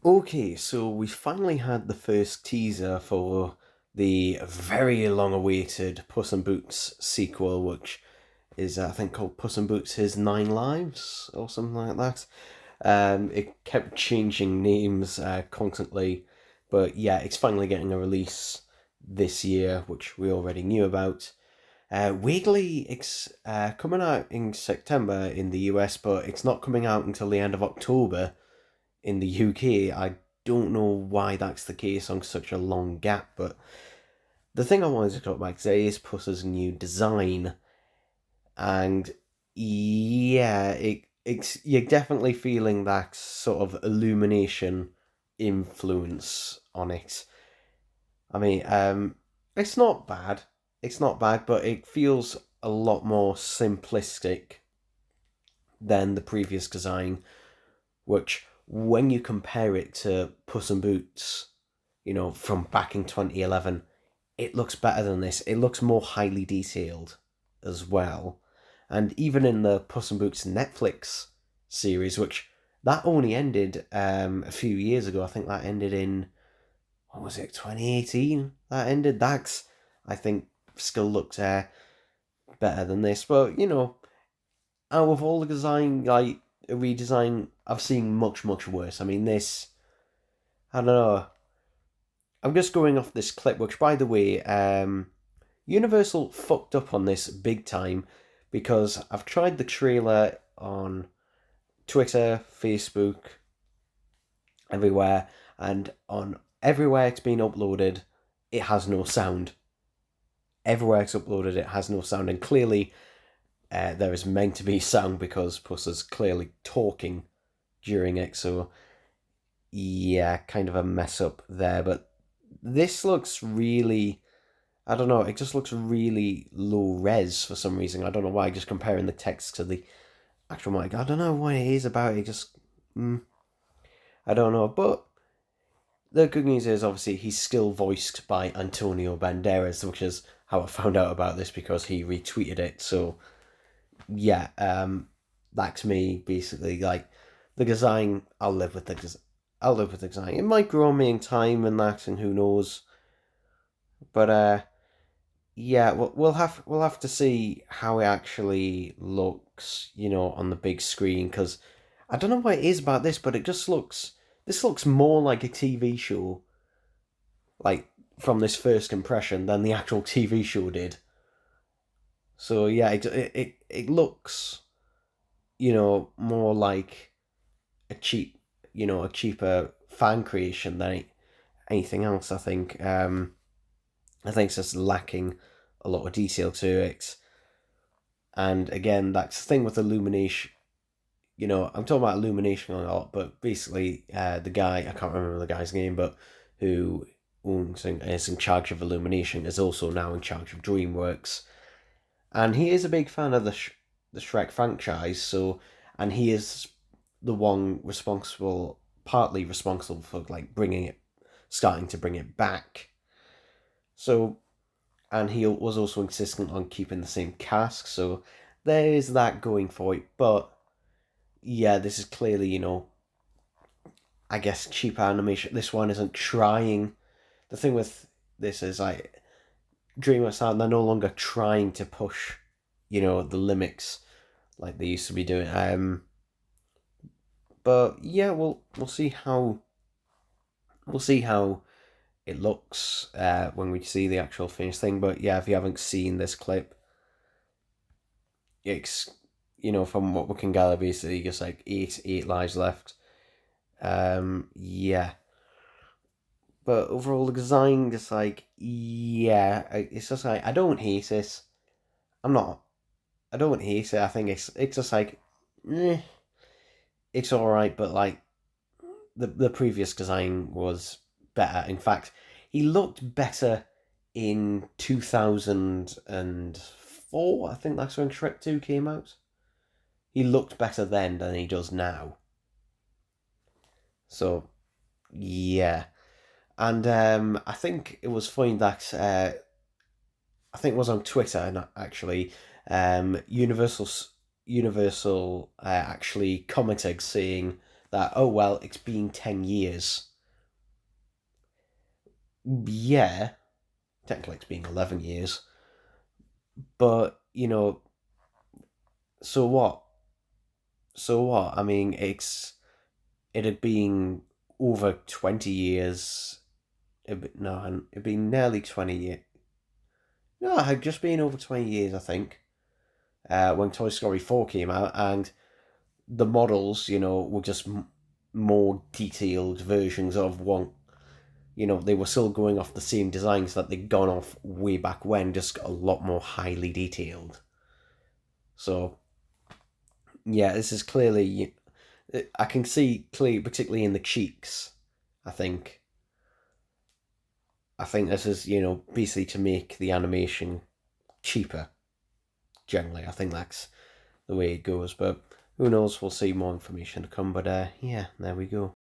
Okay, so we finally had the first teaser for the very long awaited Puss in Boots sequel, which is, I think, called Puss in Boots His Nine Lives or something like that. It kept changing names constantly, but yeah, it's finally getting a release this year, which we already knew about. Weirdly, it's coming out in September in the US, but it's not coming out until the end of October in the UK. I don't know why that's the case on such a long gap, but the thing I wanted to talk about today is Puss's new design, and yeah, it's you're definitely feeling that sort of illumination influence on it. I mean, it's not bad. It's not bad, but it feels a lot more simplistic than the previous design, which when you compare it to Puss in Boots, from back in 2011, it looks better than this. It looks more highly detailed as well. And even in the Puss in Boots Netflix series, which that only ended a few years ago. I think that ended in, what was it, 2018? That ended. That's, I think, still looks better than this. But, out of all the design, like, redesign, I've seen much, much worse. I mean, this, I don't know. I'm just going off this clip, which, by the way, Universal fucked up on this big time because I've tried the trailer on Twitter, Facebook, everywhere, and on everywhere it's been uploaded, it has no sound. Everywhere it's uploaded, it has no sound, and clearly there is meant to be sound because Puss is clearly talking during it, so yeah, kind of a mess up there. But this looks really, I don't know, it just looks really low res for some reason. I don't know why, just comparing the text to the actual mic. I don't know what it is about it, just, I don't know. But the good news is, obviously, he's still voiced by Antonio Banderas, which is how I found out about this because he retweeted it. So, yeah, that's me, basically. Like, the design, I'll live with the design. It might grow on me in time and that, and who knows. But yeah, we'll have to see how it actually looks, on the big screen. Because I don't know what it is about this, but it just looks. This looks more like a TV show, like from this first impression, than the actual TV show did. So yeah, it looks, more like a cheaper fan creation than anything else. I think it's just lacking a lot of detail to it. And again, that's the thing with Illumination. I'm talking about Illumination a lot, but basically, the guy, I can't remember the guy's name, but who owns and is in charge of Illumination, is also now in charge of DreamWorks. And he is a big fan of the Shrek franchise, so, and he is the one partly responsible for, like, starting to bring it back. So, and he was also insistent on keeping the same cast, so there is that going for it. But yeah, this is clearly, I guess, cheap animation. This one isn't trying. The thing with this is, like, DreamWorks they're no longer trying to push, the limits like they used to be doing. But yeah, we'll see how it looks when we see the actual finished thing. But yeah, if you haven't seen this clip, it's, from what we can gather, basically just like eight lives left. Yeah, but overall the design, just like, yeah, it's just like, I don't hate it. I'm not. I don't hate it. I think it's just like, eh, it's all right, but like the previous design was better. In fact, he looked better in 2004. I think that's when Shrek 2 came out. He looked better then than he does now. So yeah, and I think it was funny that I think it was on Twitter, and actually, Universal actually commented saying that, oh, well, it's been 10 years. Yeah, technically it's been 11 years, but, so what? So what? I mean, it had been over 20 years. No, it'd been nearly 20 years. No, it had just been over 20 years, I think, when Toy Story 4 came out, and the models, were just more detailed versions of one. They were still going off the same designs that they'd gone off way back when, just a lot more highly detailed. So, yeah, this is clearly. I can see clearly, particularly in the cheeks, I think. I think this is, basically to make the animation cheaper, generally. I think that's the way it goes, but who knows? We'll see more information to come, but yeah, there we go.